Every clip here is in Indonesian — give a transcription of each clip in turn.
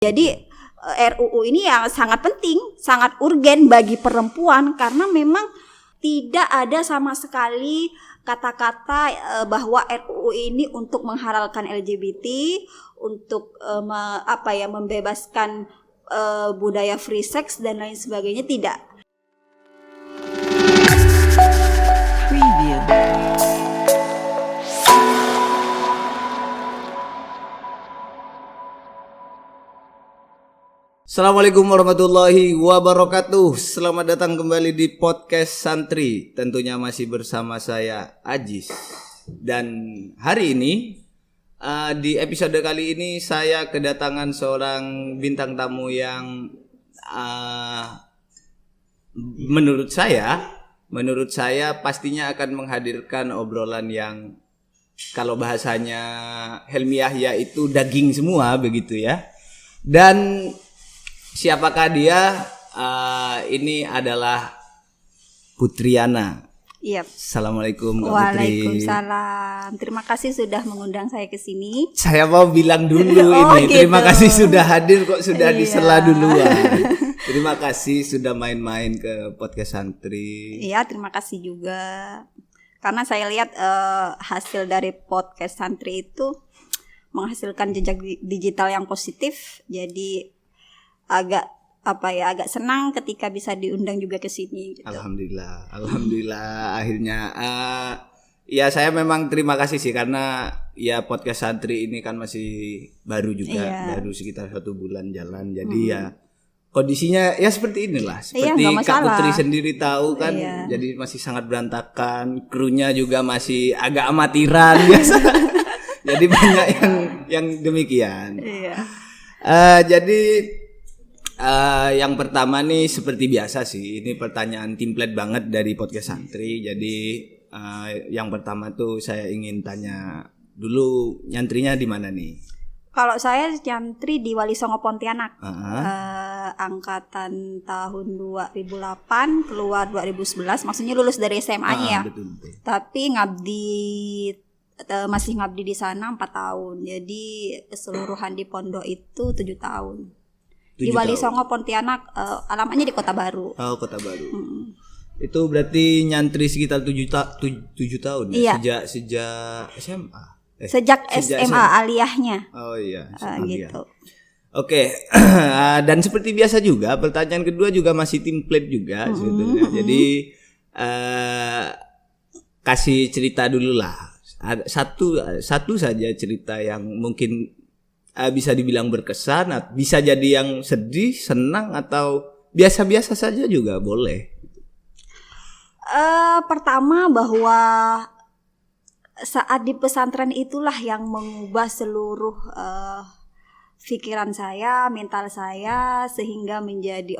Jadi RUU ini yang sangat penting, sangat urgen bagi perempuan karena memang tidak ada sama sekali kata-kata bahwa RUU ini untuk menghalalkan LGBT, untuk membebaskan budaya free sex dan lain sebagainya, tidak. Preview. Assalamualaikum warahmatullahi wabarakatuh. Selamat datang kembali di podcast Santri. Tentunya masih bersama saya Ajis. Dan hari ini di episode kali ini saya kedatangan seorang bintang tamu yang menurut saya pastinya akan menghadirkan obrolan yang kalau bahasanya Helmi Yahya itu daging semua begitu ya. Dan siapakah dia? Ini adalah Putriana. Iya. Assalamualaikum Kak Putri. Waalaikumsalam. Terima kasih sudah mengundang saya ke sini. Saya mau bilang dulu ini. Gitu. Terima kasih sudah hadir kok sudah disela duluan. Terima kasih sudah main-main ke podcast Santri. Iya, terima kasih juga. Karena saya lihat hasil dari podcast Santri itu menghasilkan jejak digital yang positif. Jadi agak senang ketika bisa diundang juga ke sini gitu. Alhamdulillah akhirnya ya saya memang terima kasih sih karena ya podcast Santri ini kan masih baru juga, baru sekitar 1 bulan jalan. Jadi ya kondisinya ya seperti inilah, seperti Kak Putri sendiri tahu kan. Jadi masih sangat berantakan, krunya juga masih agak amatiran biasa. Jadi banyak yang demikian. Jadi yang pertama nih seperti biasa sih, ini pertanyaan template banget dari podcast Santri. Jadi yang pertama tuh saya ingin tanya dulu, nyantrinya di mana nih? Kalau saya nyantri di Wali Songo Pontianak, angkatan tahun 2008, keluar 2011, maksudnya lulus dari SMA-nya ya. Betul. Tapi masih ngabdi di sana 4 tahun. Jadi keseluruhan di pondok itu 7 tahun. Di Wali Songo Pontianak, alamatnya di Kota Baru. Oh, Kota Baru. Itu berarti nyantri sekitar 7 tahun ya? Iya. Sejak SMA. Sejak SMA aliyahnya. Oh iya, gitu. Oke. Dan seperti biasa juga, pertanyaan kedua juga masih template juga sebetulnya. Jadi kasih cerita dulu lah. Satu saja cerita yang mungkin bisa dibilang berkesan, bisa jadi yang sedih, senang, atau biasa-biasa saja juga boleh. Pertama bahwa saat di pesantren itulah yang mengubah seluruh pikiran saya, mental saya, sehingga menjadi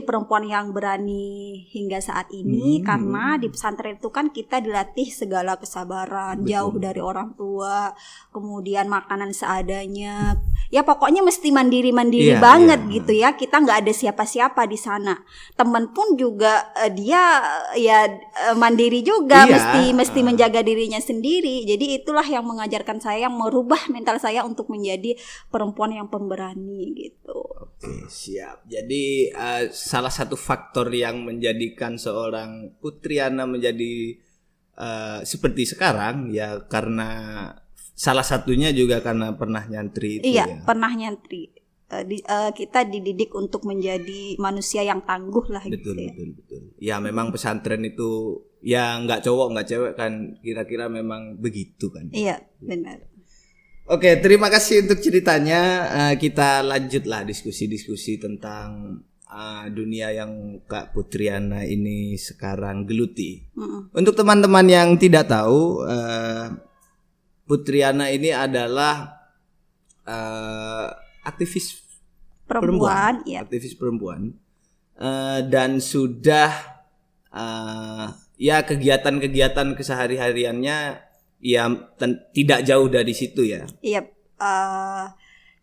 perempuan yang berani hingga saat ini. Karena di pesantren itu kan kita dilatih segala kesabaran. Betul. Jauh dari orang tua, kemudian makanan seadanya. Ya pokoknya mesti mandiri banget gitu ya. Kita nggak ada siapa-siapa di sana. Temen pun juga dia ya mandiri juga, mesti menjaga dirinya sendiri. Jadi itulah yang mengajarkan saya, yang merubah mental saya untuk menjadi perempuan yang pemberani gitu. Oke, siap. Jadi salah satu faktor yang menjadikan seorang Putriana menjadi seperti sekarang ya karena salah satunya juga karena pernah nyantri itu. Iya, ya. Pernah nyantri. Kita dididik untuk menjadi manusia yang tangguh lah. Betul. Ya memang pesantren itu ya nggak cowok nggak cewek kan, kira-kira memang begitu kan. Iya, benar. Oke, terima kasih untuk ceritanya. Kita lanjutlah diskusi tentang dunia yang Kak Putriana ini sekarang geluti. Untuk teman-teman yang tidak tahu, Putriana ini adalah aktivis perempuan. Ya. Aktivis perempuan, dan sudah ya kegiatan-kegiatan kesehari-hariannya ya tidak jauh dari situ ya. Iya,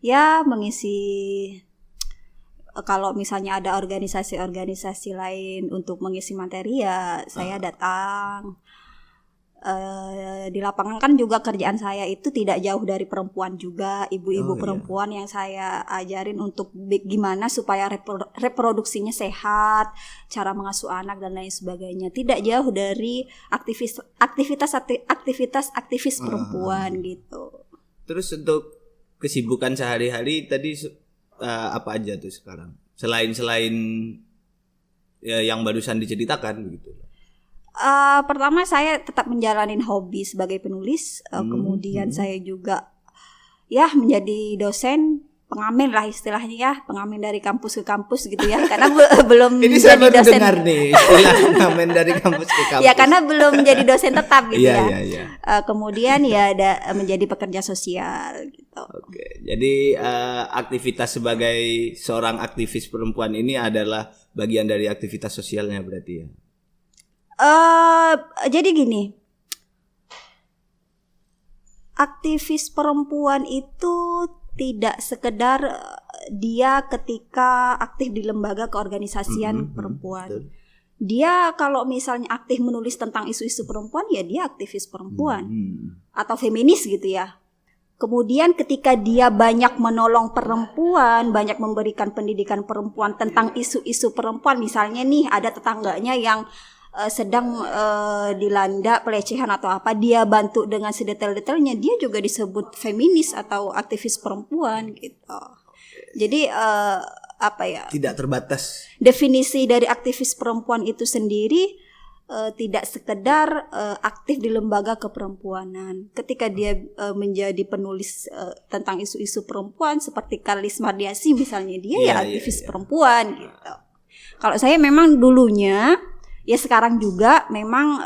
ya mengisi. Kalau misalnya ada organisasi-organisasi lain untuk mengisi materi ya saya datang. Di lapangan kan juga kerjaan saya itu tidak jauh dari perempuan juga, ibu-ibu perempuan yang saya ajarin untuk gimana supaya reproduksinya sehat, cara mengasuh anak dan lain sebagainya. Tidak jauh dari aktivitas perempuan gitu. Terus untuk kesibukan sehari-hari tadi apa aja tuh sekarang? Selain yang barusan diceritakan begitu. Pertama saya tetap menjalani hobi sebagai penulis, kemudian saya juga ya menjadi dosen, pengamen lah istilahnya ya, pengamen dari kampus ke kampus gitu ya, karena belum ini jadi saya baru dosen. dengar nih istilah pengamen dari kampus ke kampus. Ya karena belum jadi dosen tetap gitu ya. Iya. Kemudian ya ada menjadi pekerja sosial gitu. Oke, jadi aktivitas sebagai seorang aktivis perempuan ini adalah bagian dari aktivitas sosialnya berarti ya. Jadi gini, aktivis perempuan itu tidak sekedar dia ketika aktif di lembaga keorganisasian perempuan. Betul. Dia kalau misalnya aktif menulis tentang isu-isu perempuan, ya dia aktivis perempuan atau feminis gitu ya. Kemudian ketika dia banyak menolong perempuan, banyak memberikan pendidikan perempuan tentang isu-isu perempuan, misalnya nih ada tetangganya yang sedang dilanda pelecehan atau apa, dia bantu dengan sedetail-detailnya, dia juga disebut feminis atau aktivis perempuan gitu. Jadi apa ya? Tidak terbatas. Definisi dari aktivis perempuan itu sendiri tidak sekedar aktif di lembaga keperempuanan. Ketika dia menjadi penulis tentang isu-isu perempuan seperti Karlis Mardiasi misalnya, dia aktivis perempuan gitu. Kalau saya memang dulunya, ya sekarang juga memang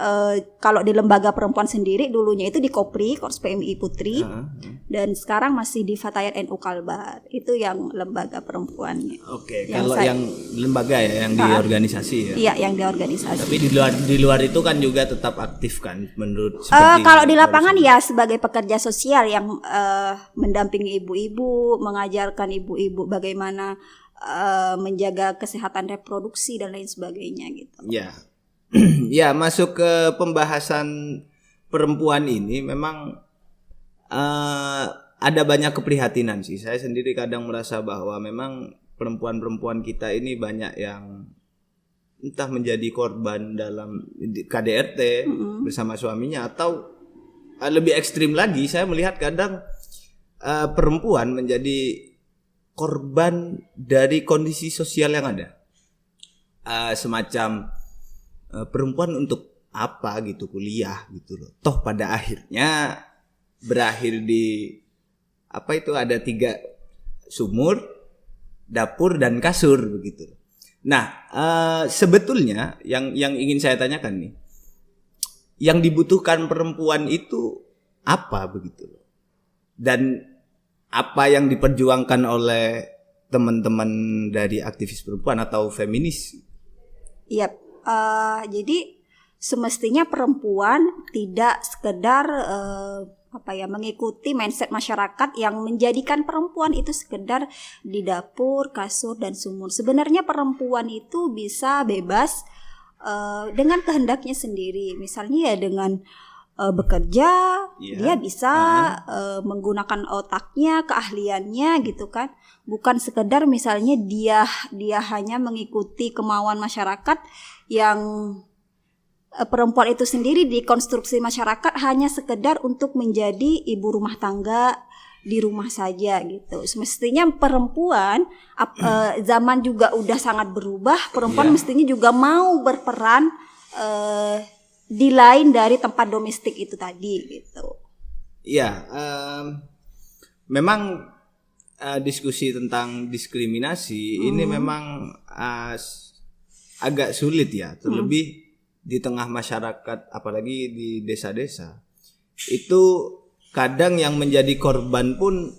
kalau di lembaga perempuan sendiri dulunya itu di Kopri, Korps PMI Putri, dan sekarang masih di Fatayat NU Kalbar. Itu yang lembaga perempuannya. Oke, kalau yang lembaga ya, yang di organisasi ya. Iya, yang di organisasi. Tapi di luar itu kan juga tetap aktif kan menurut kalau di lapangan ya sebagai pekerja sosial yang mendampingi ibu-ibu, mengajarkan ibu-ibu bagaimana menjaga kesehatan reproduksi dan lain sebagainya gitu. Ya. Ya, masuk ke pembahasan perempuan ini memang ada banyak keprihatinan sih. Saya sendiri kadang merasa bahwa memang perempuan-perempuan kita ini banyak yang entah menjadi korban dalam KDRT bersama suaminya, atau lebih ekstrim lagi saya melihat kadang perempuan menjadi korban dari kondisi sosial yang ada. Semacam perempuan untuk apa gitu kuliah gitu loh. Toh pada akhirnya berakhir di apa itu, ada 3 sumur, dapur dan kasur begitu. Nah, sebetulnya yang ingin saya tanyakan nih, yang dibutuhkan perempuan itu apa begitu loh. Dan apa yang diperjuangkan oleh teman-teman dari aktivis perempuan atau feminis? Iya. Jadi semestinya perempuan tidak sekedar mengikuti mindset masyarakat yang menjadikan perempuan itu sekedar di dapur, kasur dan sumur. Sebenarnya perempuan itu bisa bebas dengan kehendaknya sendiri. Misalnya ya dengan bekerja, dia bisa menggunakan otaknya, keahliannya gitu kan. Bukan sekedar misalnya dia hanya mengikuti kemauan masyarakat yang perempuan itu sendiri dikonstruksi masyarakat hanya sekedar untuk menjadi ibu rumah tangga di rumah saja gitu. Semestinya perempuan zaman juga udah sangat berubah, perempuan mestinya juga mau berperan di lain dari tempat domestik itu tadi gitu. Iya, memang diskusi tentang diskriminasi ini memang agak sulit ya, terlebih di tengah masyarakat, apalagi di desa-desa. Itu kadang yang menjadi korban pun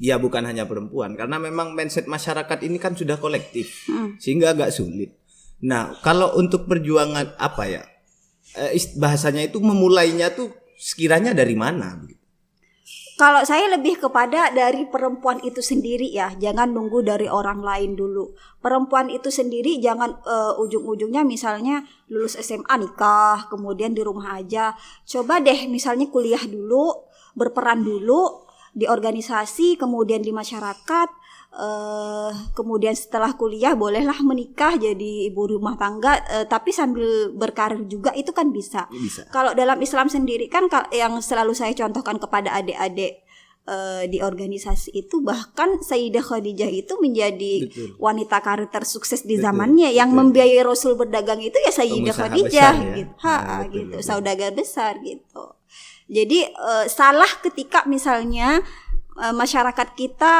ya bukan hanya perempuan, karena memang mindset masyarakat ini kan sudah kolektif, sehingga agak sulit. Nah, kalau untuk perjuangan apa ya, bahasanya itu memulainya tuh sekiranya dari mana? Kalau saya lebih kepada dari perempuan itu sendiri ya, jangan nunggu dari orang lain dulu. Perempuan itu sendiri jangan ujung-ujungnya misalnya lulus SMA nikah, kemudian di rumah aja. Coba deh misalnya kuliah dulu, berperan dulu di organisasi, kemudian di masyarakat. Kemudian setelah kuliah bolehlah menikah jadi ibu rumah tangga, tapi sambil berkarir juga itu kan bisa. Kalau dalam Islam sendiri kan yang selalu saya contohkan kepada adik-adik di organisasi itu, bahkan Sayyidah Khadijah itu menjadi wanita karir tersukses di zamannya. Yang membiayai Rasul berdagang itu ya Sayyidah Khadijah besar, gitu. Gitu, saudagar besar gitu. Jadi salah ketika misalnya masyarakat kita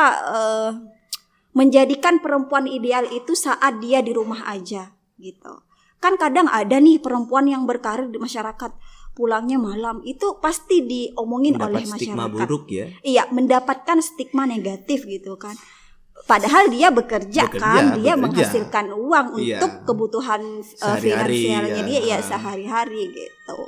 menjadikan perempuan ideal itu saat dia di rumah aja gitu. Kan kadang ada nih perempuan yang berkarir di masyarakat, pulangnya malam, itu pasti diomongin oleh masyarakat. Stigma buruk ya. Iya, mendapatkan stigma negatif gitu kan. Padahal dia bekerja kan, dia menghasilkan uang untuk kebutuhan finansialnya dia ya sehari-hari gitu.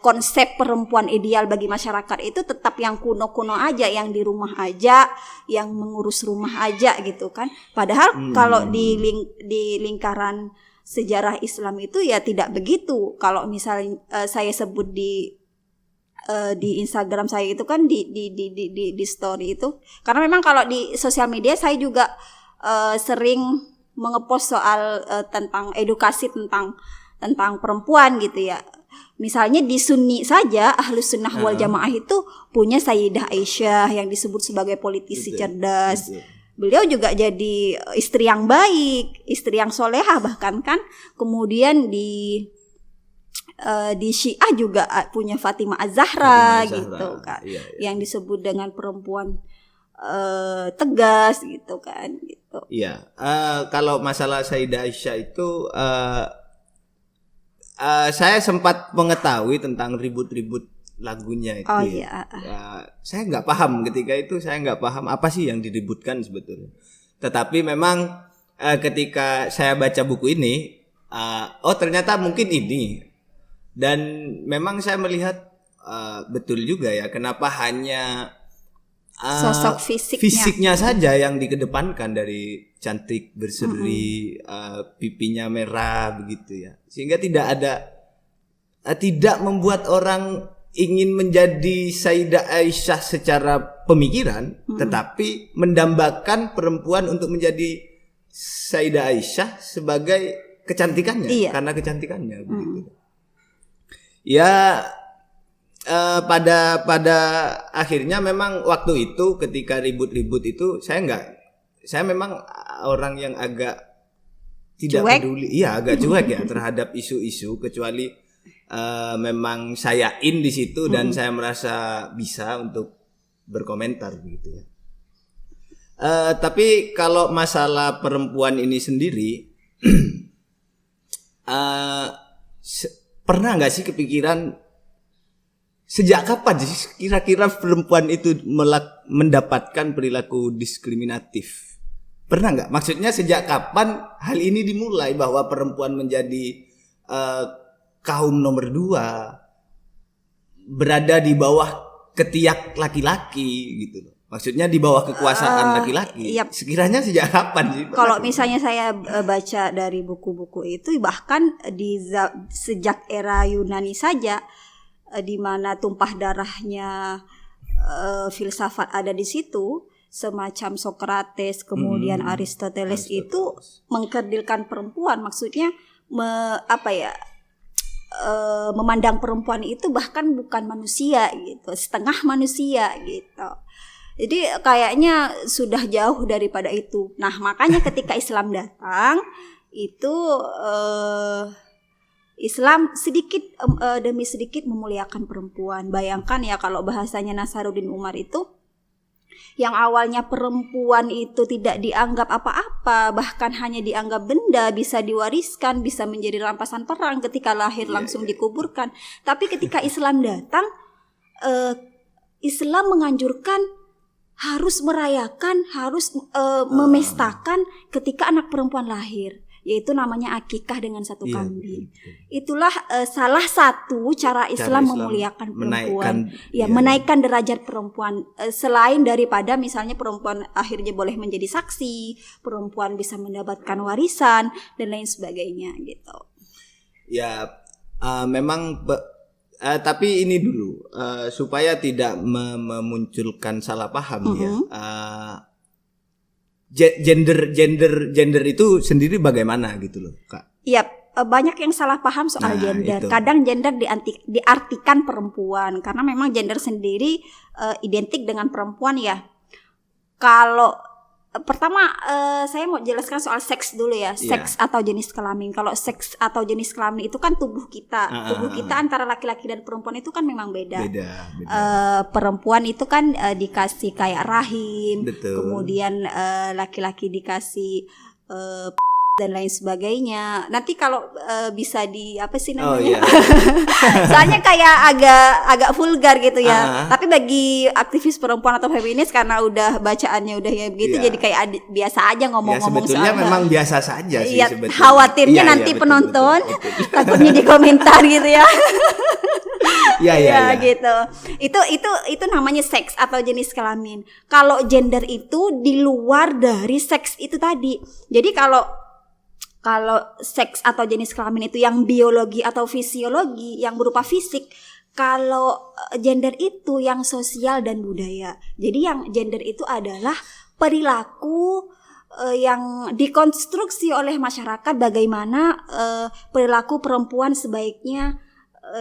Konsep perempuan ideal bagi masyarakat itu tetap yang kuno-kuno aja, yang di rumah aja, yang mengurus rumah aja gitu kan. Padahal kalau di lingkaran sejarah Islam itu ya tidak begitu. Kalau misalnya saya sebut di Instagram saya itu kan di story itu, karena memang kalau di sosial media saya juga sering mengepost soal tentang edukasi tentang perempuan gitu ya. Misalnya di Sunni saja, Ahlus Sunnah wal Jamaah itu punya Sayyidah Aisyah yang disebut sebagai politisi cerdas. Beliau juga jadi istri yang baik, istri yang solehah bahkan kan. Kemudian di Syiah juga punya Fatimah Az-Zahra gitu kan, yang disebut dengan perempuan tegas gitu kan gitu. Iya, kalau masalah Sayyidah Aisyah itu saya sempat mengetahui tentang ribut-ribut lagunya itu. Saya nggak paham ketika itu, saya nggak paham apa sih yang diributkan sebetulnya. Tetapi memang ketika saya baca buku ini, ternyata mungkin ini. Dan memang saya melihat betul juga ya, kenapa hanya sosok fisiknya saja yang dikedepankan, dari cantik, berseri, pipinya merah begitu ya, sehingga tidak membuat orang ingin menjadi Sayyidah Aisyah secara pemikiran, tetapi mendambakan perempuan untuk menjadi Sayyidah Aisyah sebagai kecantikannya, karena kecantikannya begitu. Ya, pada akhirnya memang waktu itu ketika ribut-ribut itu saya memang orang yang agak tidak peduli, agak cuek ya terhadap isu-isu, kecuali memang saya di situ dan saya merasa bisa untuk berkomentar begitu ya. Tapi kalau masalah perempuan ini sendiri, pernah nggak sih kepikiran sejak kapan sih kira-kira perempuan itu mendapatkan perilaku diskriminatif? Pernah nggak? Maksudnya sejak kapan hal ini dimulai bahwa perempuan menjadi kaum nomor 2, berada di bawah ketiak laki-laki gitu? Maksudnya di bawah kekuasaan laki-laki. Sekiranya sejak kapan sih? Kalau misalnya saya baca dari buku-buku itu, bahkan sejak era Yunani saja, di mana tumpah darahnya filsafat ada di situ, semacam Sokrates, kemudian Aristoteles itu mengkerdilkan perempuan. Maksudnya memandang perempuan itu bahkan bukan manusia gitu, setengah manusia gitu. Jadi kayaknya sudah jauh daripada itu. Nah, makanya ketika Islam datang itu Islam sedikit demi sedikit memuliakan perempuan. Bayangkan ya kalau bahasanya Nasaruddin Umar itu, yang awalnya perempuan itu tidak dianggap apa-apa, bahkan hanya dianggap benda, bisa diwariskan, bisa menjadi rampasan perang, ketika lahir langsung dikuburkan. Tapi ketika Islam datang, Islam menganjurkan harus merayakan, harus memestakan ketika anak perempuan lahir. yaitu namanya akikah dengan satu Iya, kambing. betul. Itulah salah satu cara Islam memuliakan perempuan, menaikkan derajat perempuan. Selain daripada misalnya perempuan akhirnya boleh menjadi saksi, perempuan bisa mendapatkan warisan dan lain sebagainya gitu. Ya, memang tapi ini dulu supaya tidak memunculkan salah paham ya. Gender itu sendiri bagaimana gitu loh, Kak? Iya, banyak yang salah paham soal gender. Itu. Kadang gender diartikan perempuan karena memang gender sendiri identik dengan perempuan ya. Kalau pertama saya mau jelaskan soal seks dulu ya. Seks atau jenis kelamin. Kalau seks atau jenis kelamin itu kan tubuh kita. Tubuh kita antara laki-laki dan perempuan itu kan memang beda. Perempuan itu kan dikasih kayak rahim. Betul. Kemudian laki-laki dikasih dan lain sebagainya. Nanti kalau bisa di apa sih namanya? Soalnya kayak agak vulgar gitu ya. Tapi bagi aktivis perempuan atau feminis karena udah bacaannya udah ya begitu, jadi kayak biasa aja ngomong-ngomong sebetulnya soal memang biasa saja sih sebetulnya. Khawatirnya nanti penonton takutnya di komentar gitu ya. Ya gitu. Itu namanya seks atau jenis kelamin. Kalau gender itu di luar dari seks itu tadi. Jadi kalau seks atau jenis kelamin itu yang biologi atau fisiologi, yang berupa fisik. Kalau gender itu yang sosial dan budaya. Jadi yang gender itu adalah perilaku yang dikonstruksi oleh masyarakat, bagaimana perilaku perempuan sebaiknya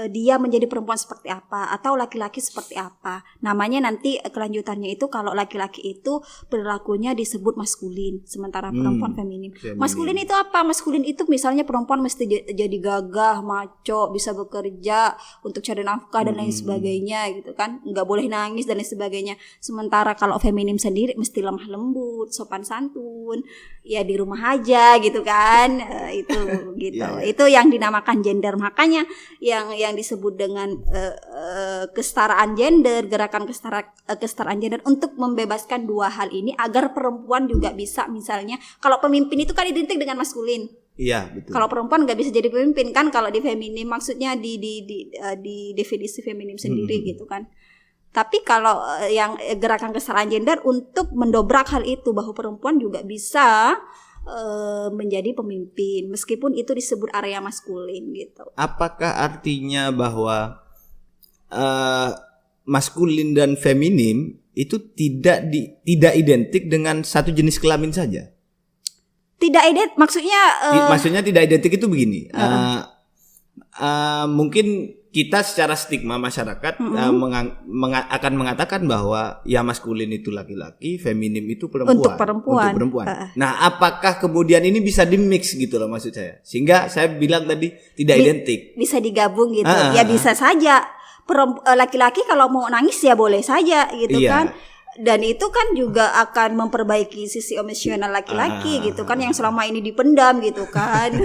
dia menjadi perempuan seperti apa atau laki-laki seperti apa. Namanya nanti kelanjutannya itu kalau laki-laki itu perilakunya disebut maskulin, sementara perempuan feminin. Maskulin itu apa? Maskulin itu misalnya perempuan mesti jadi gagah, maco, bisa bekerja untuk cari nafkah dan lain sebagainya gitu kan. Enggak boleh nangis dan lain sebagainya. Sementara kalau feminim sendiri mesti lemah lembut, sopan santun, ya di rumah aja gitu kan. Itu gitu. Itu yang dinamakan gender. Makanya yang disebut dengan kesetaraan gender, gerakan kesetaraan gender untuk membebaskan dua hal ini agar perempuan juga bisa, misalnya kalau pemimpin itu kan identik dengan maskulin. Iya, betul. Kalau perempuan nggak bisa jadi pemimpin kan, kalau di feminim maksudnya di definisi feminim sendiri gitu kan. Tapi kalau yang gerakan kesetaraan gender untuk mendobrak hal itu, bahwa perempuan juga bisa menjadi pemimpin meskipun itu disebut area maskulin gitu. Apakah artinya bahwa maskulin dan feminim itu tidak identik dengan satu jenis kelamin saja? Tidak identik, maksudnya tidak identik itu begini. Mungkin kita secara stigma masyarakat akan mengatakan bahwa ya maskulin itu laki-laki, feminim itu perempuan. Untuk perempuan. Nah, apakah kemudian ini bisa di-mix gitu loh maksud saya? Sehingga saya bilang tadi tidak identik. Bisa digabung gitu. Ya bisa saja. Laki-laki kalau mau nangis ya boleh saja gitu kan. Dan itu kan juga akan memperbaiki sisi emosional laki-laki gitu kan, yang selama ini dipendam gitu kan.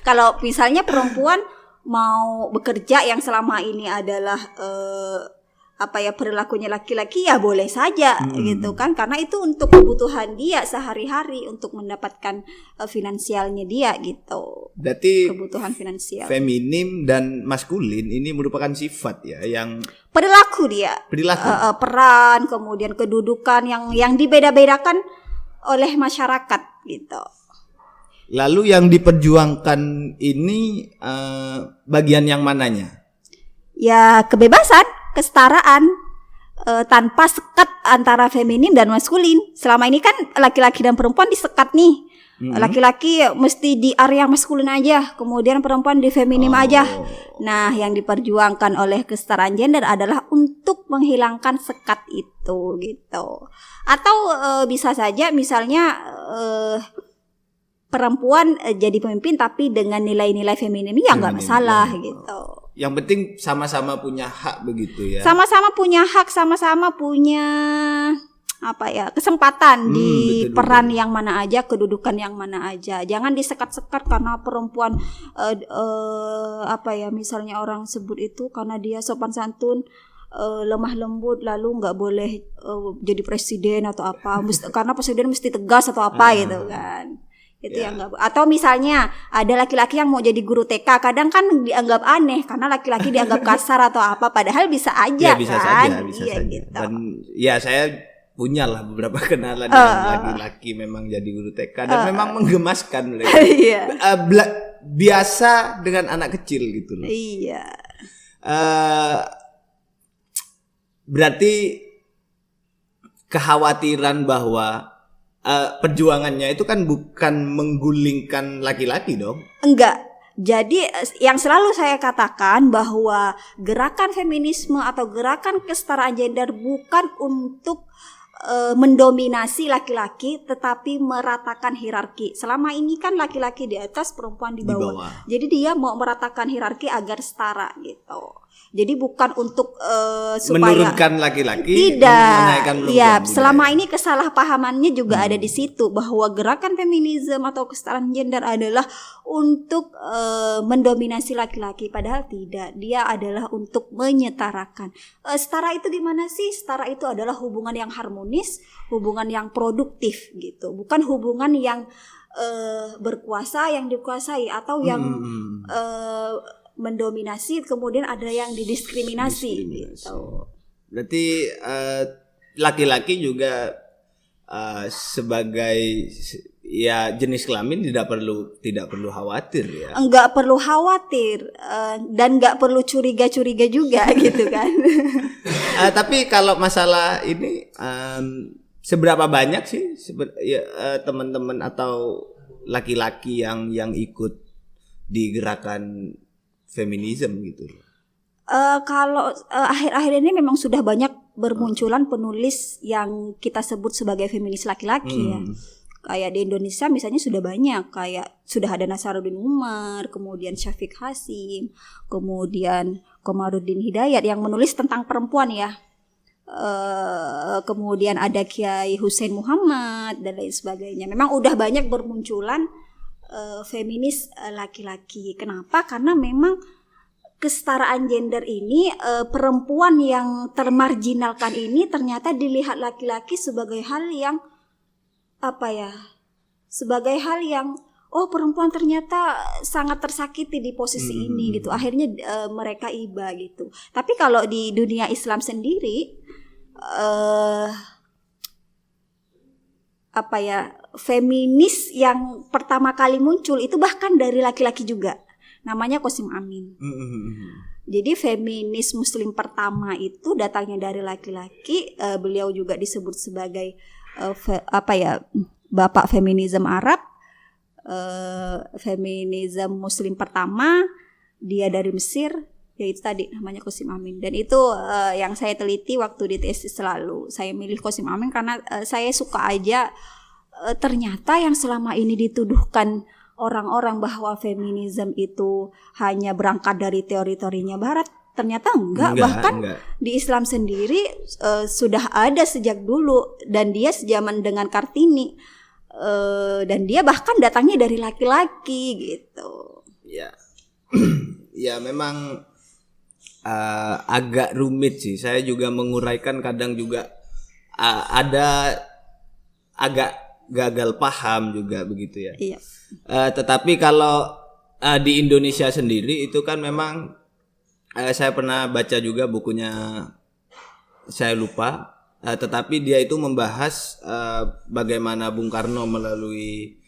Kalau misalnya perempuan mau bekerja yang selama ini adalah perilakunya laki-laki, ya boleh saja gitu kan, karena itu untuk kebutuhan dia sehari-hari, untuk mendapatkan finansialnya dia gitu. Berarti kebutuhan finansial. Feminim dan maskulin ini merupakan sifat ya yang perilaku dia. Peran, kemudian kedudukan yang dibeda-bedakan oleh masyarakat gitu. Lalu yang diperjuangkan ini bagian yang mananya? Ya kebebasan, kesetaraan, tanpa sekat antara feminim dan maskulin. Selama ini kan laki-laki dan perempuan disekat nih. Laki-laki mesti di area maskulin aja, kemudian perempuan di feminim aja. Nah, yang diperjuangkan oleh kesetaraan gender adalah untuk menghilangkan sekat itu gitu. Atau bisa saja misalnya perempuan jadi pemimpin tapi dengan nilai-nilai feminim, ya nggak masalah gitu. Yang penting sama-sama punya hak begitu ya. Sama-sama punya hak, sama-sama punya kesempatan di peran yang mana aja, kedudukan yang mana aja. Jangan disekat-sekat karena perempuan misalnya orang sebut itu karena dia sopan santun, lemah lembut, lalu nggak boleh jadi presiden atau apa, karena presiden mesti tegas atau apa gitu kan. Itu yang nggak. Atau misalnya ada laki-laki yang mau jadi guru TK, kadang kan dianggap aneh karena laki-laki dianggap kasar atau apa, padahal bisa aja bisa kan. saja, bisa saja. Gitu. Dan ya saya punya lah beberapa kenalan yang laki-laki memang jadi guru TK dan memang menggemaskan mereka. Biasa dengan anak kecil gitu loh. Iya. Berarti kekhawatiran bahwa perjuangannya itu kan bukan menggulingkan laki-laki dong. Enggak. Jadi yang selalu saya katakan bahwa gerakan feminisme atau gerakan kesetaraan gender bukan untuk mendominasi laki-laki, tetapi meratakan hierarki. Selama ini kan laki-laki di atas, perempuan di bawah. Jadi dia mau meratakan hierarki agar setara gitu. Jadi bukan untuk supaya menurunkan laki-laki, tidak. menaikkan perempuan. Ya, selama ini kesalahpahamannya juga ada di situ, bahwa gerakan feminisme atau kesetaraan gender adalah untuk mendominasi laki-laki, padahal tidak. Dia adalah untuk menyetarakan. Setara itu gimana sih? Setara itu adalah hubungan yang harmonis, hubungan yang produktif gitu. Bukan hubungan yang berkuasa, yang dikuasai, atau yang mendominasi kemudian ada yang didiskriminasi. Gitu. Berarti laki-laki juga sebagai ya jenis kelamin tidak perlu khawatir ya. Enggak perlu khawatir dan enggak perlu curiga-curiga juga gitu kan. Tapi kalau masalah ini seberapa banyak sih teman-teman atau laki-laki yang ikut di gerakan feminisme gitu? Kalau akhir-akhir ini memang sudah banyak bermunculan penulis yang kita sebut sebagai feminis laki-laki ya. Kayak di Indonesia misalnya sudah banyak, kayak sudah ada Nasaruddin Umar, kemudian Syafiq Hasim, kemudian Komarudin Hidayat yang menulis tentang perempuan ya. Kemudian ada Kiai Hussein Muhammad dan lain sebagainya. Memang udah banyak bermunculan feminis laki-laki. Kenapa? Karena memang kesetaraan gender ini, perempuan yang termarginalkan ini ternyata dilihat laki-laki sebagai hal yang sebagai hal yang perempuan ternyata sangat tersakiti di posisi ini gitu. Akhirnya mereka iba gitu. Tapi kalau di dunia Islam sendiri feminis yang pertama kali muncul itu bahkan dari laki-laki juga, namanya Qasim Amin. Jadi feminis muslim pertama itu datangnya dari laki-laki. Beliau juga disebut sebagai bapak feminisme Arab. Feminisme muslim pertama dia dari Mesir, yaitu tadi namanya Qasim Amin. Dan itu yang saya teliti waktu di tesis selalu. Saya milih Qasim Amin karena saya suka aja ternyata yang selama ini dituduhkan orang-orang bahwa feminisme itu hanya berangkat dari teori-teorinya Barat, ternyata enggak. Di Islam sendiri sudah ada sejak dulu, dan dia sejaman dengan Kartini, dan dia bahkan datangnya dari laki-laki gitu. Ya, ya memang agak rumit sih. Saya juga menguraikan kadang juga ada agak gagal paham juga begitu ya. Iya. Tetapi kalau di Indonesia sendiri itu kan memang saya pernah baca juga bukunya, saya lupa, tetapi dia itu membahas bagaimana Bung Karno melalui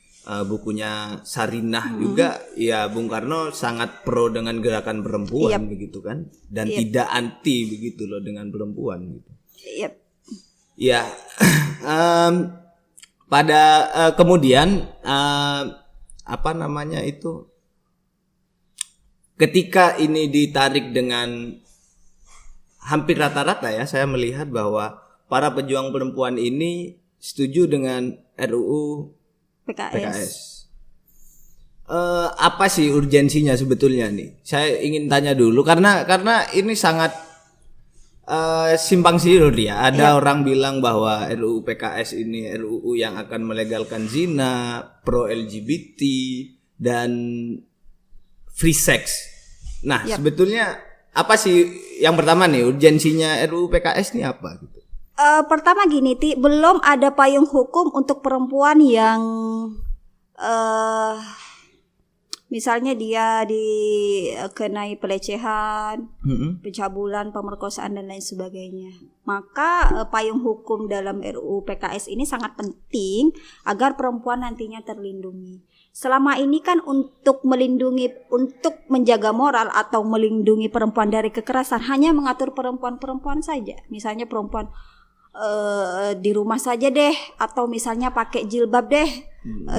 bukunya Sarinah juga ya, Bung Karno sangat pro dengan gerakan perempuan begitu kan, dan tidak anti begitu loh dengan perempuan gitu. Ya. Pada kemudian ketika ini ditarik dengan hampir rata-rata ya, saya melihat bahwa para pejuang perempuan ini setuju dengan RUU PKS. Apa sih urgensinya sebetulnya nih? Saya ingin tanya dulu karena ini sangat simpang siur ya. Ada orang bilang bahwa RUU PKS ini RUU yang akan melegalkan zina, pro LGBT dan free sex. Nah, sebetulnya apa sih yang pertama nih urgensinya RUU PKS ini apa gitu? Pertama gini, belum ada payung hukum untuk perempuan yang misalnya dia dikenai pelecehan, pencabulan, pemerkosaan dan lain sebagainya. Maka payung hukum dalam RUU PKS ini sangat penting agar perempuan nantinya terlindungi. Selama ini kan untuk menjaga moral atau melindungi perempuan dari kekerasan hanya mengatur perempuan saja. Misalnya perempuan di rumah saja deh, atau misalnya pakai jilbab deh,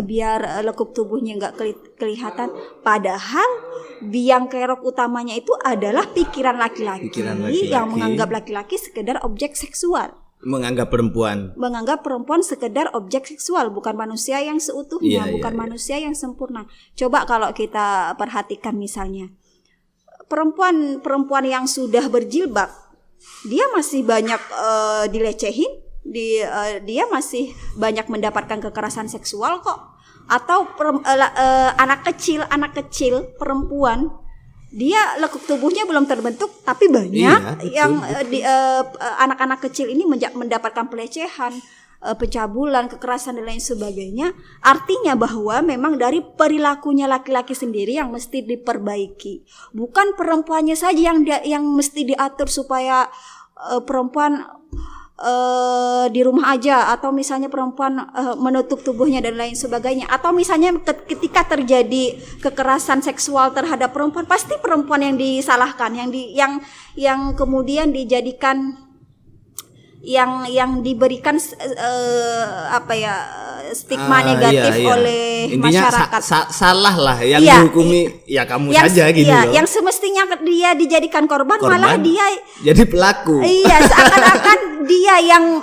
biar lekuk tubuhnya nggak kelihatan. Padahal biang kerok utamanya itu adalah pikiran laki-laki yang menganggap laki-laki sekedar objek seksual. Menganggap perempuan sekedar objek seksual, bukan manusia yang seutuhnya, manusia yang sempurna. Coba kalau kita perhatikan misalnya perempuan yang sudah berjilbab, dia masih banyak dilecehin, dia masih banyak mendapatkan kekerasan seksual kok. Atau anak kecil perempuan, dia lekuk tubuhnya belum terbentuk, tapi banyak anak-anak kecil ini mendapatkan pelecehan, pencabulan, kekerasan dan lain sebagainya. Artinya bahwa memang dari perilakunya laki-laki sendiri yang mesti diperbaiki, bukan perempuannya saja yang mesti diatur supaya perempuan di rumah aja, atau misalnya perempuan menutup tubuhnya dan lain sebagainya. Atau misalnya ketika terjadi kekerasan seksual terhadap perempuan, pasti perempuan yang disalahkan, yang kemudian dijadikan yang diberikan stigma negatif oleh intinya masyarakat. Salah lah yang dihukumi kamu saja gitu loh. Yang semestinya dia dijadikan korban malah dia jadi pelaku. Iya, seakan-akan dia yang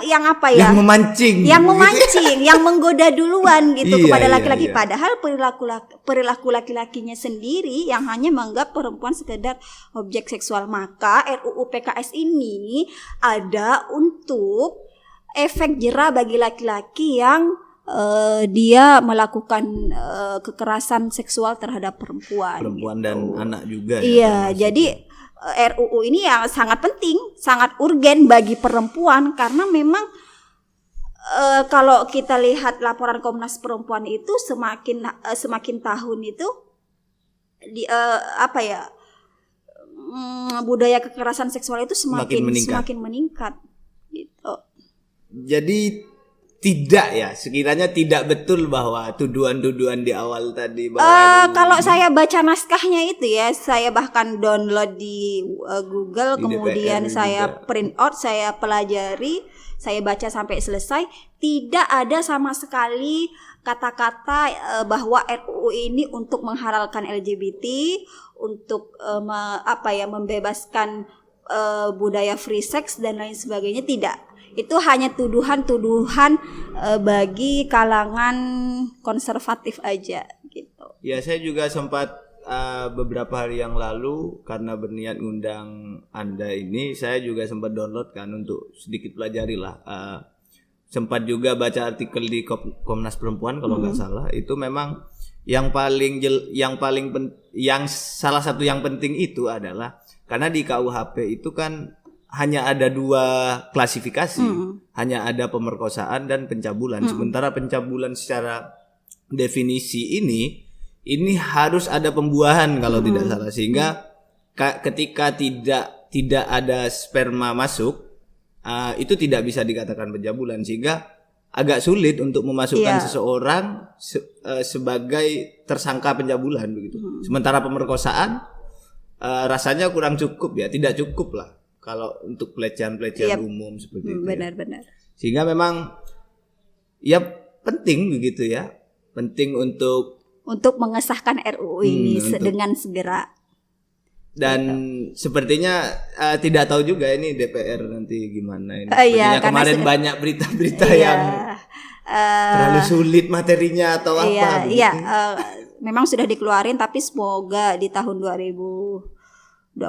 memancing, yang menggoda duluan gitu kepada laki-laki. Padahal perilaku laki-lakinya sendiri yang hanya menganggap perempuan sekedar objek seksual. Maka RUU PKS ini ada untuk efek jera bagi laki-laki yang dia melakukan kekerasan seksual terhadap perempuan dan anak juga. Iya, jadi RUU ini yang sangat penting, sangat urgen bagi perempuan, karena memang kalau kita lihat laporan Komnas Perempuan itu semakin tahun itu budaya kekerasan seksual itu semakin meningkat gitu. Jadi sekiranya tidak betul bahwa tuduhan-tuduhan di awal tadi kalau saya baca naskahnya itu saya bahkan download di Google, kemudian saya print out, saya pelajari, saya baca sampai selesai, tidak ada sama sekali kata-kata bahwa RUU ini untuk menghalalkan LGBT, untuk membebaskan budaya free sex dan lain sebagainya, tidak. Itu hanya tuduhan-tuduhan bagi kalangan konservatif aja gitu. Ya, saya juga sempat beberapa hari yang lalu karena berniat ngundang Anda ini, saya juga sempat download kan untuk sedikit pelajari lah. Sempat juga baca artikel di Komnas Perempuan kalau nggak salah. Itu memang yang salah satu yang penting itu adalah karena di KUHP itu kan hanya ada 2 klasifikasi, hanya ada pemerkosaan dan pencabulan. Sementara pencabulan secara definisi ini harus ada pembuahan kalau tidak salah, sehingga ketika tidak ada sperma masuk, itu tidak bisa dikatakan pencabulan, sehingga agak sulit untuk memasukkan seseorang sebagai tersangka pencabulan begitu. Sementara pemerkosaan rasanya kurang cukup tidak cukup lah kalau untuk pelecehan umum seperti itu. Benar-benar. Sehingga memang penting begitu penting untuk mengesahkan RUU ini dengan segera. Dan sepertinya tidak tahu juga ini DPR nanti gimana ini. Kemarin banyak berita-berita yang terlalu sulit materinya atau apa. Memang sudah dikeluarin, tapi semoga di tahun 2021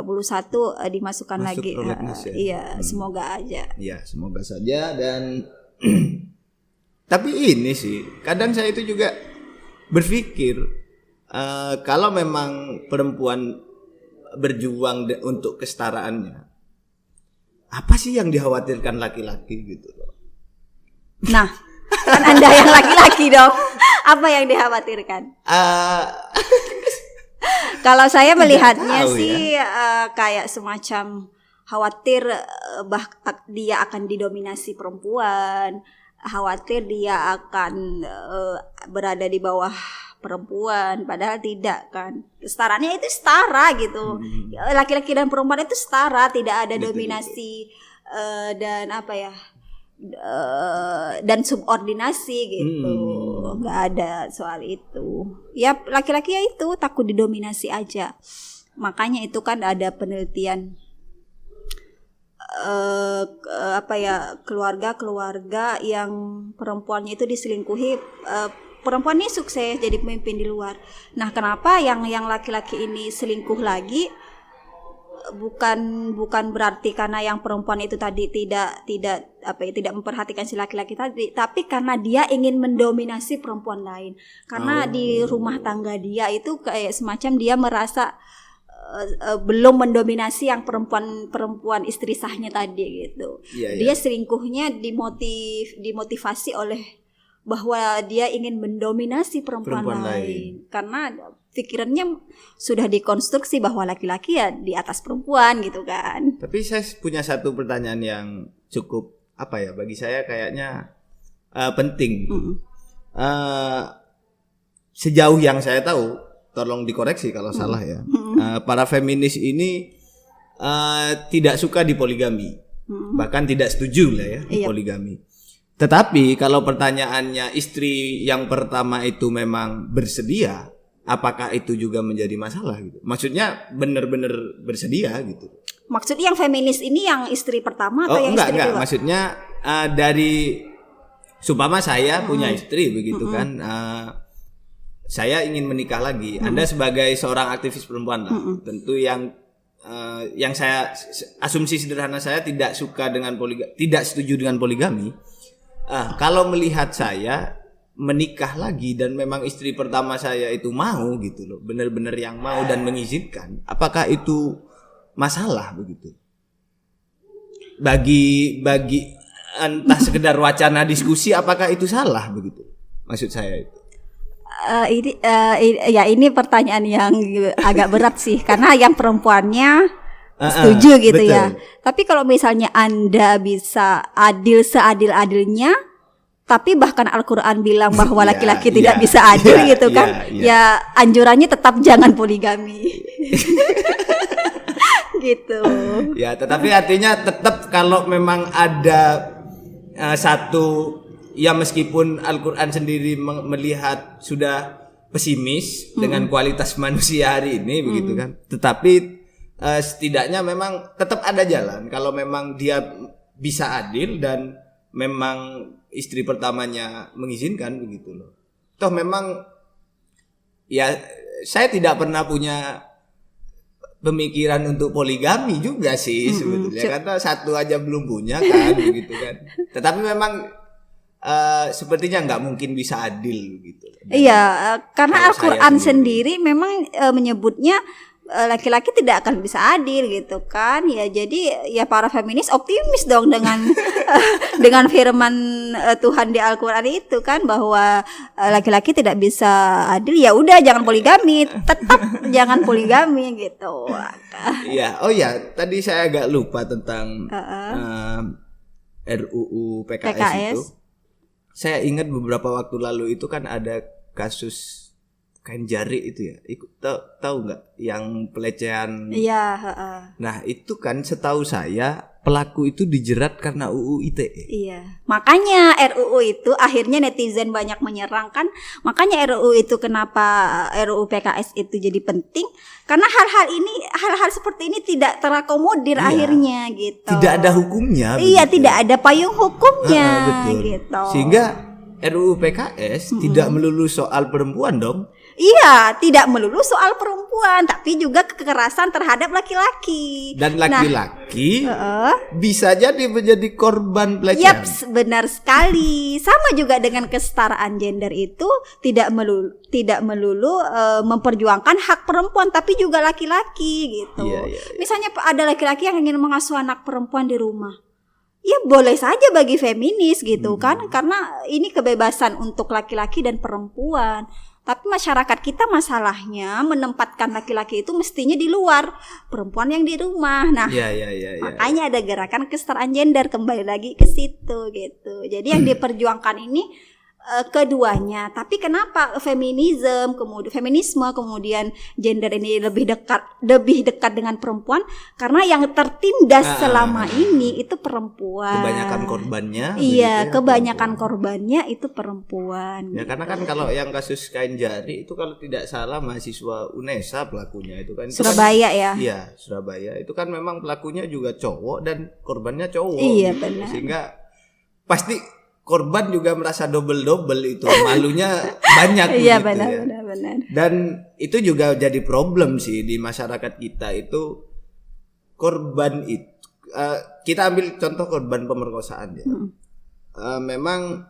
dimasukkan lagi. Semoga aja. Iya, semoga saja. Dan tapi ini sih kadang saya itu juga berpikir kalau memang perempuan berjuang untuk kesetaraannya, apa sih yang dikhawatirkan laki-laki gitu loh. Nah, kan Anda yang laki-laki dong. Apa yang dikhawatirkan? Kalau saya melihatnya sih kayak semacam khawatir dia akan didominasi perempuan, khawatir dia akan berada di bawah perempuan, padahal tidak kan. Kesetaraannya itu setara gitu. Laki-laki dan perempuan itu setara, tidak ada dominasi dan apa ya? Dan subordinasi gitu. Nggak ada soal itu. Ya laki-laki ya itu takut didominasi aja. Makanya itu kan ada penelitian keluarga yang perempuannya itu diselingkuhi, perempuan ini sukses jadi pemimpin di luar. Nah, kenapa yang laki-laki ini selingkuh lagi? Bukan berarti karena yang perempuan itu tadi tidak memperhatikan si laki-laki tadi, tapi karena dia ingin mendominasi perempuan lain. Karena di rumah tangga dia itu kayak semacam dia merasa belum mendominasi yang perempuan istri sahnya tadi gitu. Dia selingkuhnya dimotivasi oleh bahwa dia ingin mendominasi perempuan lain. Karena pikirannya sudah dikonstruksi bahwa laki-laki ya di atas perempuan gitu kan. Tapi saya punya satu pertanyaan yang cukup bagi saya kayaknya penting. Sejauh yang saya tahu, tolong dikoreksi kalau salah ya. Para feminis ini tidak suka dipoligami, bahkan tidak setuju lah ya dipoligami. Tetapi kalau pertanyaannya istri yang pertama itu memang bersedia, apakah itu juga menjadi masalah gitu? Maksudnya benar-benar bersedia gitu. Maksudnya yang feminis ini yang istri pertama atau yang istri kedua? Maksudnya dari supama saya punya istri begitu kan. Saya ingin menikah lagi. Anda sebagai seorang aktivis perempuan lah, tentu yang saya asumsi sederhana saya tidak suka dengan tidak setuju dengan poligami. Kalau melihat saya menikah lagi dan memang istri pertama saya itu mau gitu loh, benar-benar yang mau dan mengizinkan, apakah itu masalah begitu? Bagi entah sekedar wacana diskusi, apakah itu salah begitu? Maksud saya itu. Ini pertanyaan yang agak berat sih, karena yang perempuannya setuju gitu betul. Ya. Tapi kalau misalnya Anda bisa adil seadil-adilnya, tapi bahkan Al-Quran bilang bahwa laki-laki tidak bisa adil gitu kan, ya anjurannya tetap jangan poligami. Gitu. Ya, tetapi artinya tetap kalau memang ada satu, ya meskipun Al-Quran sendiri melihat sudah pesimis dengan kualitas manusia hari ini begitu kan, tetapi setidaknya memang tetap ada jalan kalau memang dia bisa adil dan memang istri pertamanya mengizinkan begitu loh. Toh memang ya saya tidak pernah punya pemikiran untuk poligami juga sih sebetulnya, karena satu aja belum punya kan begitu kan. Tetapi memang sepertinya nggak mungkin bisa adil gitu. Iya, karena Al-Quran sendiri memang menyebutnya laki-laki tidak akan bisa adil gitu kan. Ya jadi ya para feminis optimis dong dengan dengan firman Tuhan di Al-Quran itu kan, bahwa laki-laki tidak bisa adil. Ya udah jangan poligami, tetap jangan poligami gitu. Iya, oh ya, tadi saya agak lupa tentang RUU PKS itu. Saya ingat beberapa waktu lalu itu kan ada kasus kain jari itu ya, tahu nggak yang pelecehan? Iya. Nah itu kan setahu saya pelaku itu dijerat karena UU ITE. Iya. Makanya RUU itu akhirnya netizen banyak menyerang kan. Makanya RUU itu kenapa RUU PKS itu jadi penting? Karena hal-hal seperti ini tidak terakomodir akhirnya gitu. Tidak ada hukumnya. Iya, begitu. Tidak ada payung hukumnya betul. Gitu. Sehingga RUU PKS tidak melulu soal perempuan dong. Iya, tidak melulu soal perempuan, tapi juga kekerasan terhadap laki-laki. Dan laki-laki bisa jadi menjadi korban pelecehan. Yaps, benar sekali. Sama juga dengan kesetaraan gender itu tidak melulu memperjuangkan hak perempuan, tapi juga laki-laki gitu. Iya. Misalnya ada laki-laki yang ingin mengasuh anak perempuan di rumah. ya boleh saja bagi feminis gitu kan, karena ini kebebasan untuk laki-laki dan perempuan. Tapi masyarakat kita masalahnya menempatkan laki-laki itu mestinya di luar, perempuan yang di rumah. Nah, makanya ada gerakan kesetaraan gender, kembali lagi ke situ gitu. Jadi yang diperjuangkan ini keduanya. Tapi kenapa feminisme kemudian gender ini lebih dekat dengan perempuan? Karena yang tertindas selama ini itu perempuan. Kebanyakan korbannya. Iya, kebanyakan korbannya itu perempuan. Ya karena kan kalau yang kasus kain jari itu kalau tidak salah mahasiswa UNESA pelakunya itu kan. Surabaya ya. Iya, Surabaya. Itu kan memang pelakunya juga cowok dan korbannya cowok. Iya, gitu. benar. Sehingga pasti korban juga merasa double itu, malunya banyak. Iya, gitu benar. Dan itu juga jadi problem sih di masyarakat kita itu, korban itu kita ambil contoh korban pemerkosaan ya. Memang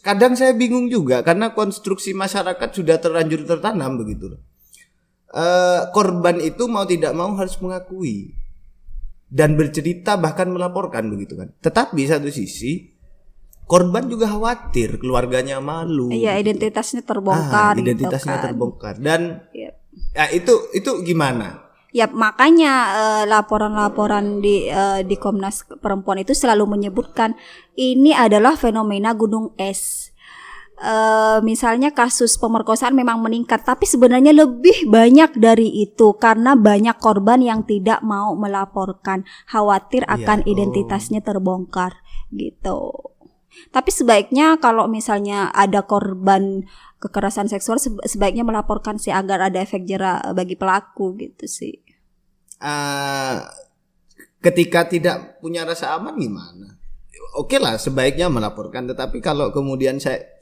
kadang saya bingung juga karena konstruksi masyarakat sudah terlanjur tertanam begitu loh. Korban itu mau tidak mau harus mengakui dan bercerita bahkan melaporkan begitu kan. Tetapi satu sisi korban juga khawatir keluarganya malu. Iya, identitasnya terbongkar. Identitasnya gitu kan. terbongkar dan ya itu gimana? Ya makanya laporan-laporan di Komnas Perempuan itu selalu menyebutkan ini adalah fenomena gunung es. Misalnya kasus pemerkosaan memang meningkat, tapi sebenarnya lebih banyak dari itu karena banyak korban yang tidak mau melaporkan, khawatir akan identitasnya terbongkar gitu. Tapi sebaiknya kalau misalnya ada korban kekerasan seksual sebaiknya melaporkan sih agar ada efek jera bagi pelaku gitu sih. Ketika tidak punya rasa aman gimana? Oke lah sebaiknya melaporkan, tetapi kalau kemudian saya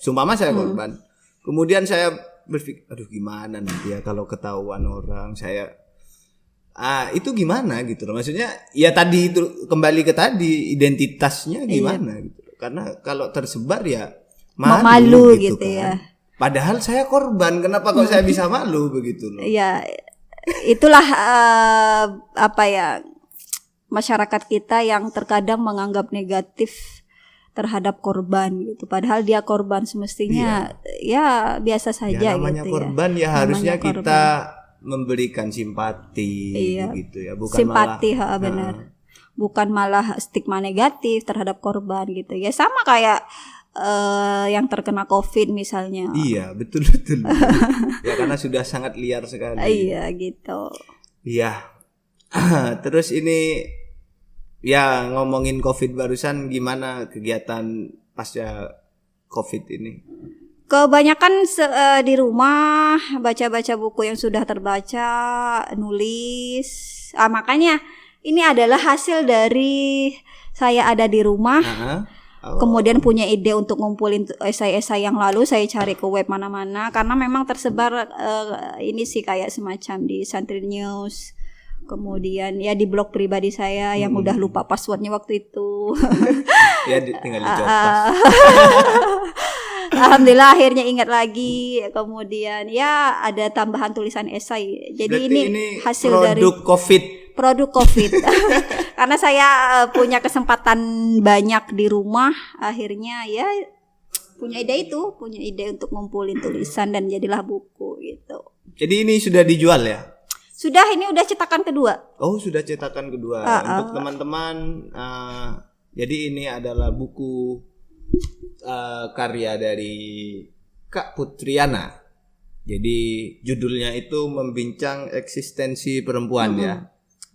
korban, kemudian saya berpikir aduh gimana nanti ya kalau ketahuan orang saya itu gimana gitu loh. Maksudnya ya tadi itu kembali ke tadi identitasnya gimana gitu. Karena kalau tersebar ya malu gitu kan. Ya. Padahal saya korban, kenapa kok saya bisa malu begitu loh? Iya, itulah masyarakat kita yang terkadang menganggap negatif terhadap korban gitu. Padahal dia korban semestinya ya biasa saja ya, namanya gitu korban ya harusnya korban. Kita memberikan simpati begitu ya, bukan simpati malah benar. Bukan malah stigma negatif terhadap korban gitu ya, sama kayak yang terkena COVID misalnya. Iya betul ya karena sudah sangat liar sekali. Iya gitu. Iya. Terus ini ya ngomongin COVID barusan, gimana kegiatan pasca COVID ini? Kebanyakan di rumah baca-baca buku yang sudah terbaca, nulis. Makanya ini adalah hasil dari saya ada di rumah, kemudian punya ide untuk ngumpulin esai-esai yang lalu saya cari ke web mana-mana karena memang tersebar ini sih kayak semacam di Santri News, kemudian ya di blog pribadi saya yang udah lupa passwordnya waktu itu. Ya tinggal dicoba. Alhamdulillah akhirnya ingat lagi, kemudian ya ada tambahan tulisan esai. Jadi ini hasil dari produk COVID. Karena saya punya kesempatan banyak di rumah, akhirnya ya punya ide untuk ngumpulin tulisan dan jadilah buku gitu. Jadi ini sudah dijual ya? Sudah, ini udah cetakan kedua. Oh, sudah cetakan kedua. Untuk teman-teman, jadi ini adalah buku karya dari Kak Putriana. Jadi judulnya itu membincang eksistensi perempuan ya.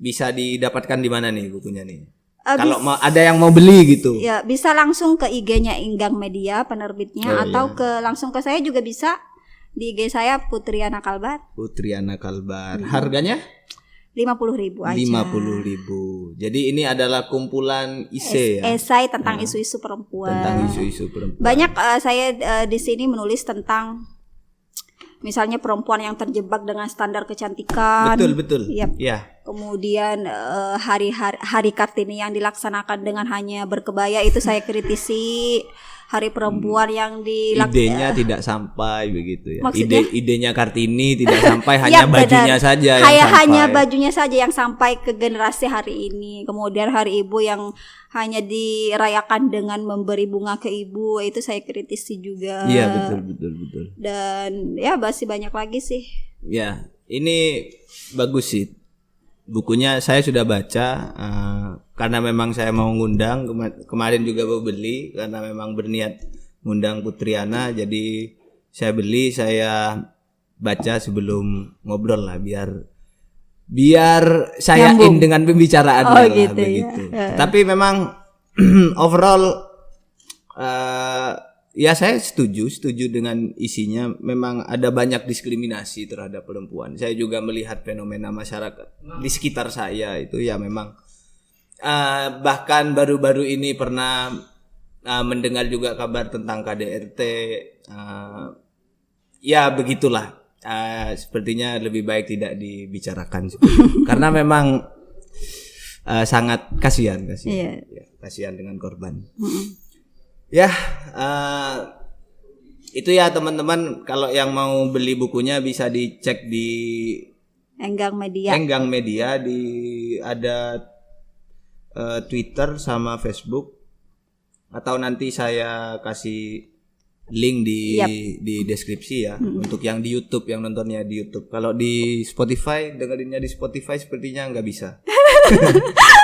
Bisa didapatkan di mana nih bukunya nih? Kalau ada yang mau beli gitu. Ya, bisa langsung ke IG-nya Inggang Media penerbitnya atau langsung ke saya juga bisa. Di IG saya Putriana Kalbar. Putriana Kalbar. Harganya? 50.000 aja. 50.000. Jadi ini adalah kumpulan esai tentang isu-isu perempuan. Banyak saya di sini menulis tentang misalnya perempuan yang terjebak dengan standar kecantikan. Betul. Yep. Ya. Kemudian hari Kartini yang dilaksanakan dengan hanya berkebaya itu saya kritisi. Hari Perempuan yang idenya tidak sampai begitu ya. Maksudnya? Idenya Kartini tidak sampai, hanya bajunya saja yang sampai. Hanya bajunya saja yang sampai ke generasi hari ini. Kemudian Hari Ibu yang hanya dirayakan dengan memberi bunga ke ibu, itu saya kritisi juga. Iya, betul. Dan ya masih banyak lagi sih. Ya, ini bagus sih. Bukunya saya sudah baca, karena memang saya mau ngundang, kemarin juga mau beli karena memang berniat ngundang Putriana, jadi saya beli, saya baca sebelum ngobrol lah, biar saya in dengan pembicaraan lah, gitu begitu. ya. Tapi memang overall ya saya setuju dengan isinya. Memang ada banyak diskriminasi terhadap perempuan. Saya juga melihat fenomena masyarakat di sekitar saya itu ya memang bahkan baru-baru ini pernah mendengar juga kabar tentang KDRT. Ya begitulah. Sepertinya lebih baik tidak dibicarakan karena memang sangat kasihan. Iya. Ya, kasihan dengan korban. Ya, itu ya teman-teman, kalau yang mau beli bukunya bisa dicek di Enggang Media, ada Twitter sama Facebook, atau nanti saya kasih link di deskripsi ya. Untuk yang di YouTube, yang nontonnya di YouTube. Kalau di Spotify, dengerinnya di Spotify sepertinya nggak bisa.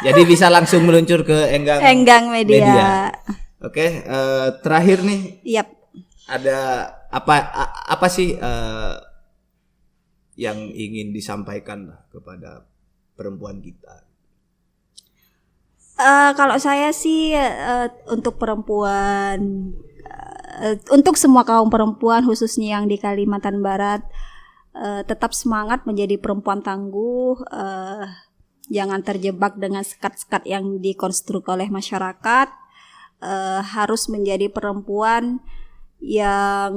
Jadi bisa langsung meluncur ke Enggang Media. Oke, terakhir nih. Yap. Ada apa sih yang ingin disampaikan lah kepada perempuan kita? Kalau saya sih untuk perempuan, untuk semua kaum perempuan khususnya yang di Kalimantan Barat, tetap semangat menjadi perempuan tangguh, jangan terjebak dengan sekat-sekat yang dikonstruk oleh masyarakat, harus menjadi perempuan yang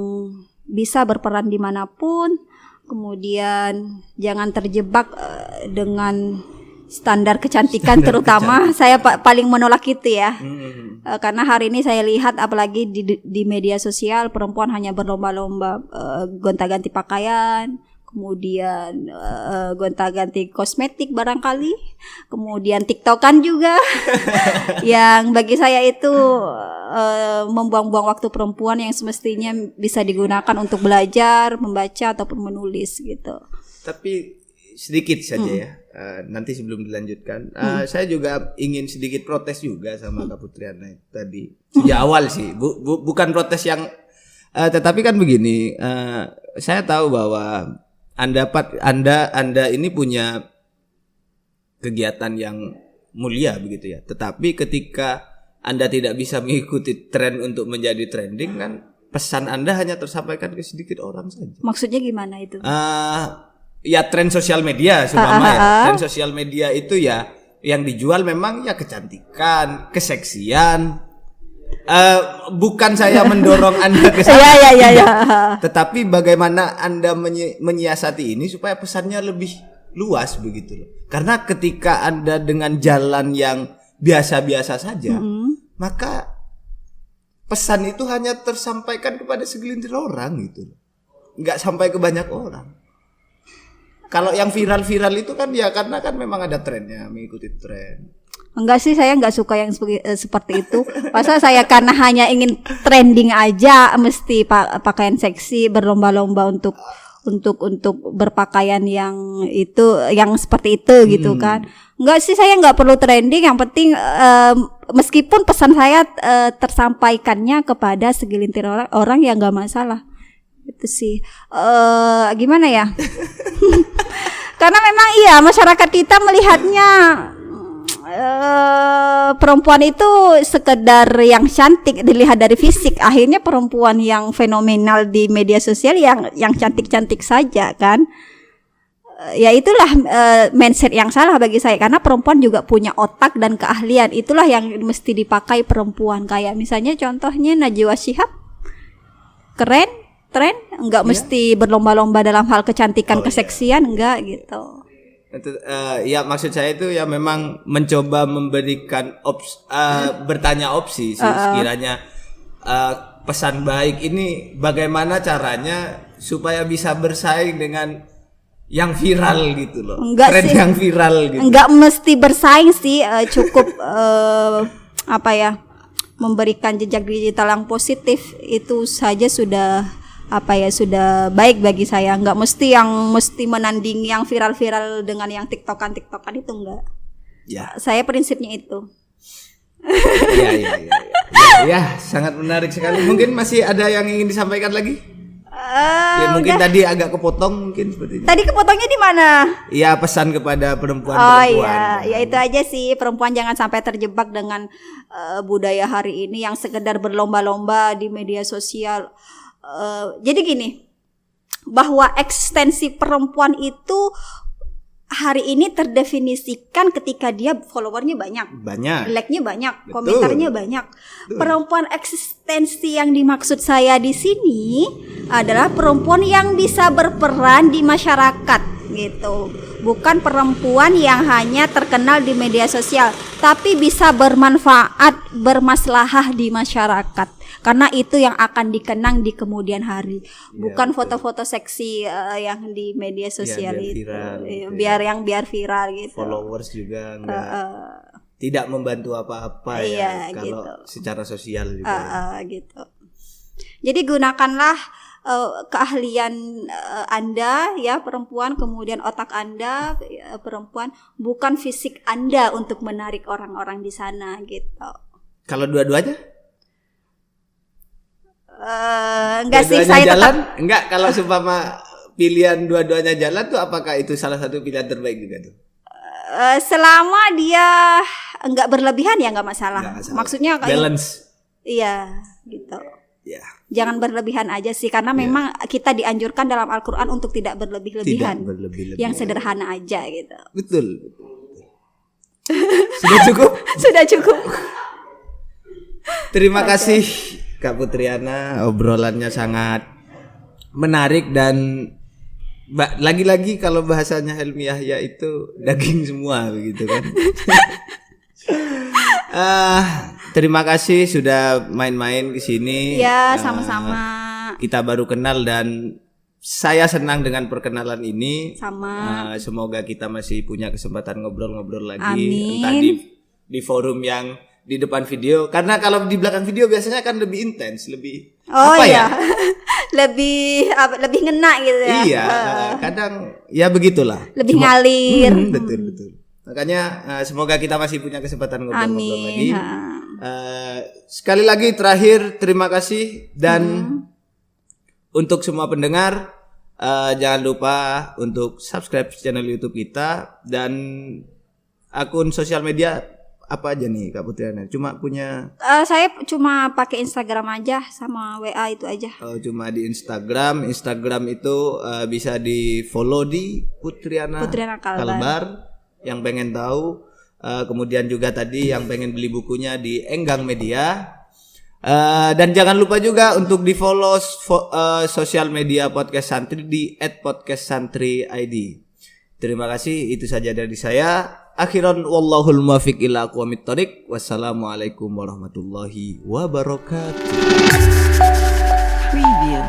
bisa berperan dimanapun, kemudian jangan terjebak dengan standar kecantikan terutama. Saya paling menolak itu ya. Karena hari ini saya lihat apalagi di media sosial, perempuan hanya berlomba-lomba gonta-ganti pakaian, kemudian gonta-ganti kosmetik barangkali, kemudian TikTokan juga. Yang bagi saya itu membuang-buang waktu perempuan yang semestinya bisa digunakan untuk belajar, membaca ataupun menulis gitu. Tapi sedikit saja ya. Nanti sebelum dilanjutkan, saya juga ingin sedikit protes juga sama Kak Putriana tadi. Sejak awal sih, bukan protes yang, tetapi kan begini. Saya tahu bahwa Anda ini punya kegiatan yang mulia begitu ya. Tetapi ketika Anda tidak bisa mengikuti tren untuk menjadi trending, kan pesan Anda hanya tersampaikan ke sedikit orang saja. Maksudnya gimana itu? Ya tren sosial media seumpama ya. Tren sosial media itu ya yang dijual memang ya kecantikan, keseksian. Bukan saya mendorong Anda ke sana. Ya. Tetapi bagaimana Anda menyiasati ini supaya pesannya lebih luas begitu loh. Karena ketika Anda dengan jalan yang biasa-biasa saja, maka pesan itu hanya tersampaikan kepada segelintir orang gitu loh. Enggak sampai ke banyak orang. Kalau yang viral-viral itu kan ya karena kan memang ada trennya, mengikuti tren. Enggak sih, saya enggak suka yang seperti itu. Masa saya karena hanya ingin trending aja mesti pakaian seksi, berlomba-lomba untuk berpakaian yang seperti itu gitu kan. Enggak sih, saya enggak perlu trending, yang penting meskipun pesan saya tersampaikannya kepada segelintir orang ya enggak masalah. Itu sih gimana ya? Karena memang iya masyarakat kita melihatnya perempuan itu sekedar yang cantik dilihat dari fisik. Akhirnya perempuan yang fenomenal di media sosial yang cantik-cantik saja kan. Ya itulah mindset yang salah bagi saya, karena perempuan juga punya otak dan keahlian. Itulah yang mesti dipakai perempuan. Kayak misalnya contohnya Najwa Shihab, keren, tren, enggak mesti berlomba-lomba dalam hal kecantikan, keseksian, enggak gitu. Ya maksud saya itu ya memang mencoba memberikan bertanya opsi sih sekiranya pesan baik ini bagaimana caranya supaya bisa bersaing dengan yang viral gitu loh. Enggak tren sih. yang viral gitu. Enggak mesti bersaing sih, cukup memberikan jejak digital yang positif itu saja sudah sudah baik bagi saya. Enggak mesti menanding yang viral-viral dengan yang tiktokan itu enggak. Ya. Saya prinsipnya itu. Ya, sangat menarik sekali. Mungkin masih ada yang ingin disampaikan lagi? Mungkin Udah. tadi agak kepotong mungkin seperti itu. Tadi kepotongnya di mana? Ya, pesan kepada Oh perempuan-perempuan. iya, ya itu aja sih, perempuan jangan sampai terjebak dengan budaya hari ini yang sekedar berlomba-lomba di media sosial. Jadi gini, bahwa ekstensi perempuan itu hari ini terdefinisikan ketika dia followernya banyak, like-nya banyak, Betul. komentarnya banyak. Perempuan eksistensi yang dimaksud saya di sini adalah perempuan yang bisa berperan di masyarakat gitu. Bukan perempuan yang hanya terkenal di media sosial, tapi bisa bermanfaat, bermaslahah di masyarakat. Karena itu yang akan dikenang di kemudian hari, bukan foto-foto seksi yang di media sosial biar itu. viral gitu biar viral gitu. Followers juga tidak membantu apa-apa Iya, ya kalau gitu. secara sosial juga. Gitu. Jadi gunakanlah keahlian Anda ya perempuan, kemudian otak Anda perempuan, bukan fisik Anda untuk menarik orang-orang di sana gitu. Kalau dua-duanya? Enggak sih, Dua-duanya saya jalan? tetap Enggak, kalau seumpama pilihan dua-duanya jalan tuh apakah itu salah satu pilihan terbaik juga tuh? selama dia enggak berlebihan ya enggak masalah. Nggak masalah. Maksudnya kayak balance. iya gitu. Ya. Jangan berlebihan aja sih, karena memang kita dianjurkan dalam Al-Qur'an untuk tidak berlebih-lebihan. Tidak berlebih-lebihan. Yang sederhana aja gitu. Betul. Sudah cukup? Sudah cukup. Terima kasih Kak Putriana, obrolannya sangat menarik dan lagi-lagi kalau bahasanya Helmi Yahya itu daging semua begitu kan. Terima kasih sudah main-main ke sini. Ya, sama-sama. Kita baru kenal dan saya senang dengan perkenalan ini. Sama. Semoga kita masih punya kesempatan ngobrol-ngobrol lagi. Amin. Entah di forum yang di depan video, karena kalau di belakang video biasanya kan lebih intens, lebih lebih ngena gitu ya. Iya, kadang ya begitulah. Lebih ngalir. Betul. Makanya semoga kita masih punya kesempatan ngobrol-ngobrol lagi. Sekali lagi terakhir terima kasih dan untuk semua pendengar jangan lupa untuk subscribe channel YouTube kita dan akun sosial media. Apa aja nih Kak Putriana? Cuma punya saya cuma pakai Instagram aja sama WA itu aja. Cuma di Instagram itu bisa di follow di Putriana Kalbar yang pengen tahu. Kemudian juga tadi yang pengen beli bukunya di Enggang Media. Dan jangan lupa juga untuk di follow sosial media Podcast Santri di @podcastsantri_id. Terima kasih, itu saja dari saya. Akhiran wallahul muwaffiq ila aqwamit thoriq. Wassalamualaikum warahmatullahi wabarakatuh. Preview.